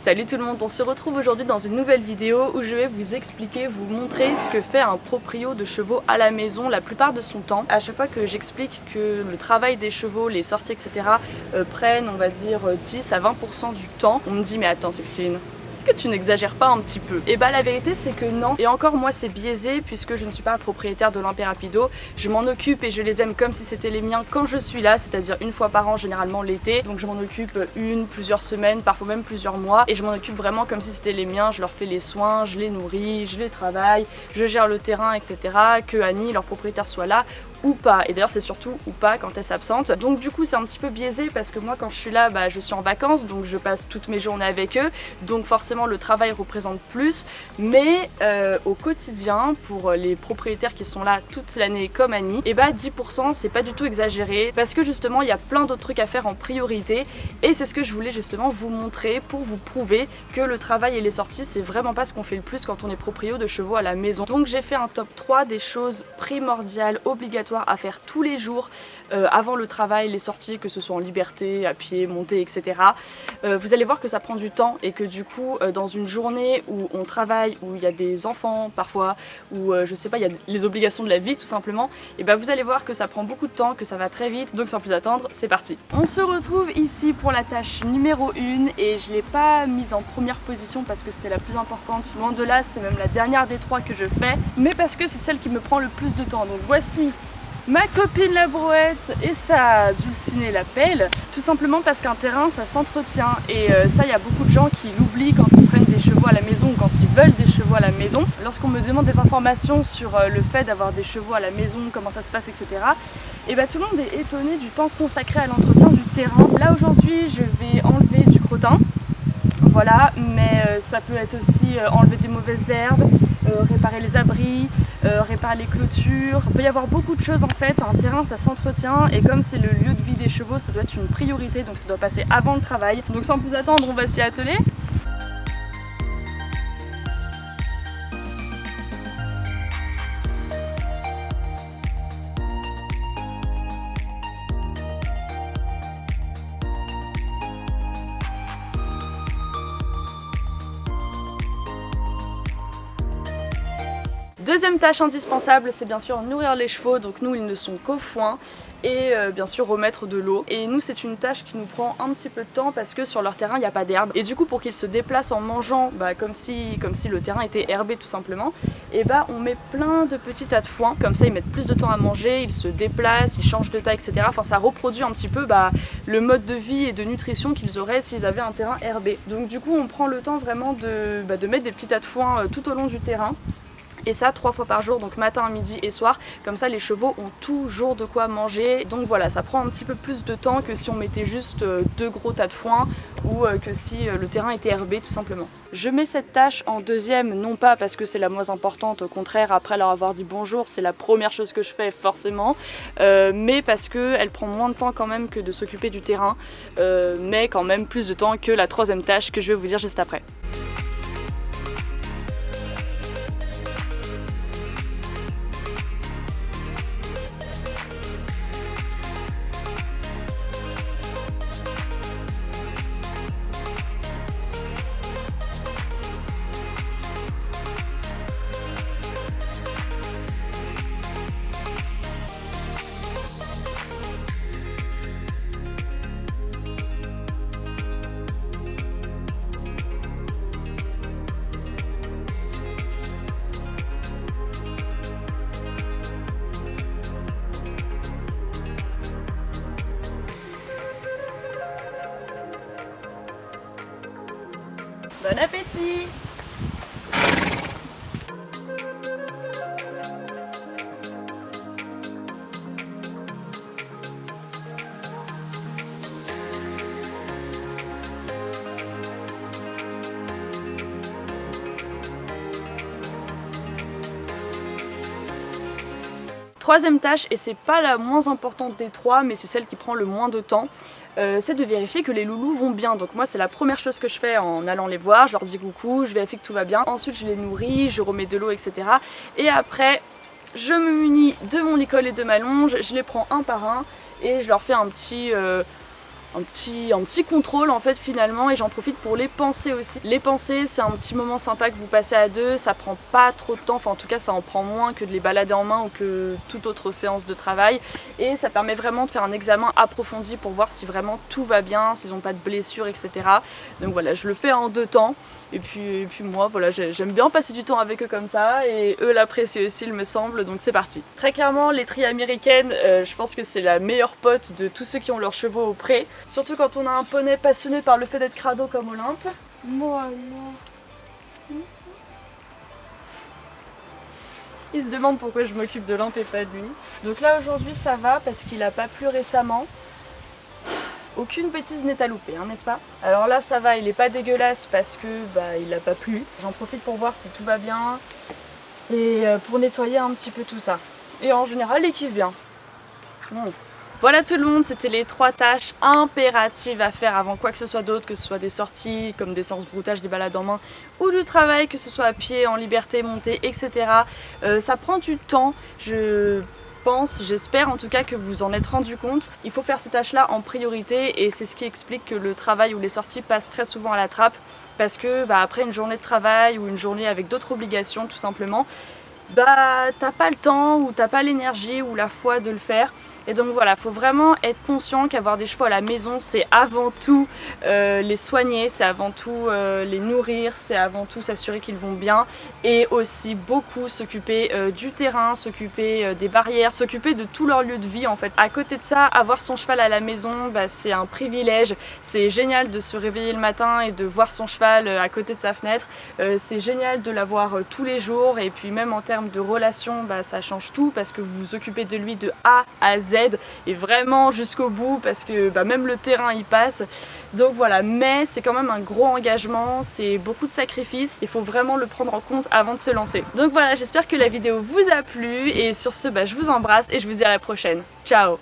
Salut tout le monde, on se retrouve aujourd'hui dans une nouvelle vidéo où je vais vous expliquer, vous montrer ce que fait un proprio de chevaux à la maison la plupart de son temps. À chaque fois que j'explique que le travail des chevaux, les sorties etc. Prennent on va dire 10 à 20% du temps, on me dit mais attends Sextine, est-ce que tu n'exagères pas un petit peu? Et bah la vérité c'est que non, et encore moi c'est biaisé puisque je ne suis pas propriétaire de l'Impérapido, je m'en occupe et je les aime comme si c'était les miens quand je suis là, c'est-à-dire une fois par an généralement l'été, donc je m'en occupe plusieurs semaines, parfois même plusieurs mois, et je m'en occupe vraiment comme si c'était les miens, je leur fais les soins, je les nourris, je les travaille, je gère le terrain etc, que Annie, leur propriétaire, soit là ou pas, et d'ailleurs c'est surtout ou pas quand elle s'absente, donc du coup c'est un petit peu biaisé parce que moi quand je suis là bah, je suis en vacances donc je passe toutes mes journées avec eux, donc forcément le travail représente plus, mais au quotidien pour les propriétaires qui sont là toute l'année comme Annie, et bah 10% c'est pas du tout exagéré parce que justement il y a plein d'autres trucs à faire en priorité, et c'est ce que je voulais justement vous montrer pour vous prouver que le travail et les sorties c'est vraiment pas ce qu'on fait le plus quand on est proprio de chevaux à la maison. Donc j'ai fait un top 3 des choses primordiales, obligatoires à faire tous les jours avant le travail, les sorties, que ce soit en liberté, à pied, montée, etc. Vous allez voir que ça prend du temps et que du coup dans une journée où on travaille, où il y a des enfants parfois, où je sais pas, il y a les obligations de la vie tout simplement, et bah vous allez voir que ça prend beaucoup de temps, que ça va très vite, donc sans plus attendre, c'est parti. On se retrouve ici pour la tâche numéro 1 et je l'ai pas mise en première position parce que c'était la plus importante, loin de là, c'est même la dernière des 3 que je fais, mais parce que c'est celle qui me prend le plus de temps. Donc voici ma copine la brouette et sa dulcinée la pelle, tout simplement parce qu'un terrain ça s'entretient, et ça il y a beaucoup de gens qui l'oublient quand ils prennent des chevaux à la maison ou quand ils veulent des chevaux à la maison. Lorsqu'on me demande des informations sur le fait d'avoir des chevaux à la maison, comment ça se passe etc, et bah tout le monde est étonné du temps consacré à l'entretien du terrain. Là aujourd'hui je vais enlever du crottin, voilà, mais ça peut être aussi enlever des mauvaises herbes, réparer les abris, réparer les clôtures, il peut y avoir beaucoup de choses en fait. Un terrain ça s'entretient et comme c'est le lieu de vie des chevaux ça doit être une priorité, donc ça doit passer avant le travail. Donc sans plus attendre on va s'y atteler. Deuxième tâche indispensable, c'est bien sûr nourrir les chevaux, donc nous ils ne sont qu'au foin, et bien sûr remettre de l'eau. Et nous c'est une tâche qui nous prend un petit peu de temps parce que sur leur terrain il n'y a pas d'herbe, et du coup pour qu'ils se déplacent en mangeant comme si le terrain était herbé tout simplement, et bah on met plein de petits tas de foin, comme ça ils mettent plus de temps à manger, ils se déplacent, ils changent de taille etc. Enfin ça reproduit un petit peu le mode de vie et de nutrition qu'ils auraient s'ils avaient un terrain herbé. Donc du coup on prend le temps vraiment de mettre des petits tas de foin tout au long du terrain. Et ça 3 fois par jour, donc matin, midi et soir, comme ça les chevaux ont toujours de quoi manger. Donc voilà, ça prend un petit peu plus de temps que si on mettait juste 2 gros tas de foin ou que si le terrain était herbé tout simplement. Je mets cette tâche en deuxième, non pas parce que c'est la moins importante, au contraire après leur avoir dit bonjour c'est la première chose que je fais forcément, mais parce qu'elle prend moins de temps quand même que de s'occuper du terrain, mais quand même plus de temps que la troisième tâche que je vais vous dire juste après. Bon appétit! Troisième tâche, et c'est pas la moins importante des 3, mais c'est celle qui prend le moins de temps, c'est de vérifier que les loulous vont bien. Donc moi c'est la première chose que je fais en allant les voir, je leur dis coucou, je vérifie que tout va bien, ensuite je les nourris, je remets de l'eau etc. Et après je me munis de mon licol et de ma longe, je les prends un par un et je leur fais un petit un petit contrôle en fait finalement, et j'en profite pour les penser aussi. Les penser, c'est un petit moment sympa que vous passez à deux, ça prend pas trop de temps, enfin en tout cas ça en prend moins que de les balader en main ou que toute autre séance de travail, et ça permet vraiment de faire un examen approfondi pour voir si vraiment tout va bien, s'ils n'ont pas de blessures, etc. Donc voilà, je le fais en 2 temps. Et puis moi, voilà, j'aime bien passer du temps avec eux comme ça, et eux l'apprécient aussi, il me semble, donc c'est parti. Très clairement, l'étrie américaine, je pense que c'est la meilleure pote de tous ceux qui ont leurs chevaux au pré, surtout quand on a un poney passionné par le fait d'être crado comme Olympe. Voilà. Il se demande pourquoi je m'occupe de Olympe et pas de lui. Donc là aujourd'hui ça va parce qu'il a pas plu récemment. Aucune bêtise n'est à louper, hein, n'est-ce pas? Alors là ça va, il est pas dégueulasse parce que il a pas plu. J'en profite pour voir si tout va bien et pour nettoyer un petit peu tout ça. Et en général il kiffe bien. Voilà tout le monde, c'était les 3 tâches impératives à faire avant quoi que ce soit d'autre, que ce soit des sorties comme des séances broutage, des balades en main ou du travail, que ce soit à pied, en liberté, montée, etc. Ça prend du temps, j'espère en tout cas que vous vous en êtes rendu compte. Il faut faire ces tâches là en priorité, et c'est ce qui explique que le travail ou les sorties passent très souvent à la trappe, parce que après une journée de travail ou une journée avec d'autres obligations tout simplement, t'as pas le temps ou t'as pas l'énergie ou la foi de le faire. Et donc voilà, il faut vraiment être conscient qu'avoir des chevaux à la maison, c'est avant tout les soigner, c'est avant tout les nourrir, c'est avant tout s'assurer qu'ils vont bien, et aussi beaucoup s'occuper du terrain, s'occuper des barrières, s'occuper de tout leur lieu de vie en fait. À côté de ça, avoir son cheval à la maison, c'est un privilège. C'est génial de se réveiller le matin et de voir son cheval à côté de sa fenêtre. C'est génial de l'avoir tous les jours, et puis même en termes de relations, ça change tout parce que vous vous occupez de lui de A à Z et vraiment jusqu'au bout, parce que même le terrain y passe. Donc voilà, mais c'est quand même un gros engagement, c'est beaucoup de sacrifices, il faut vraiment le prendre en compte avant de se lancer. Donc voilà, j'espère que la vidéo vous a plu, et sur ce je vous embrasse et je vous dis à la prochaine. Ciao!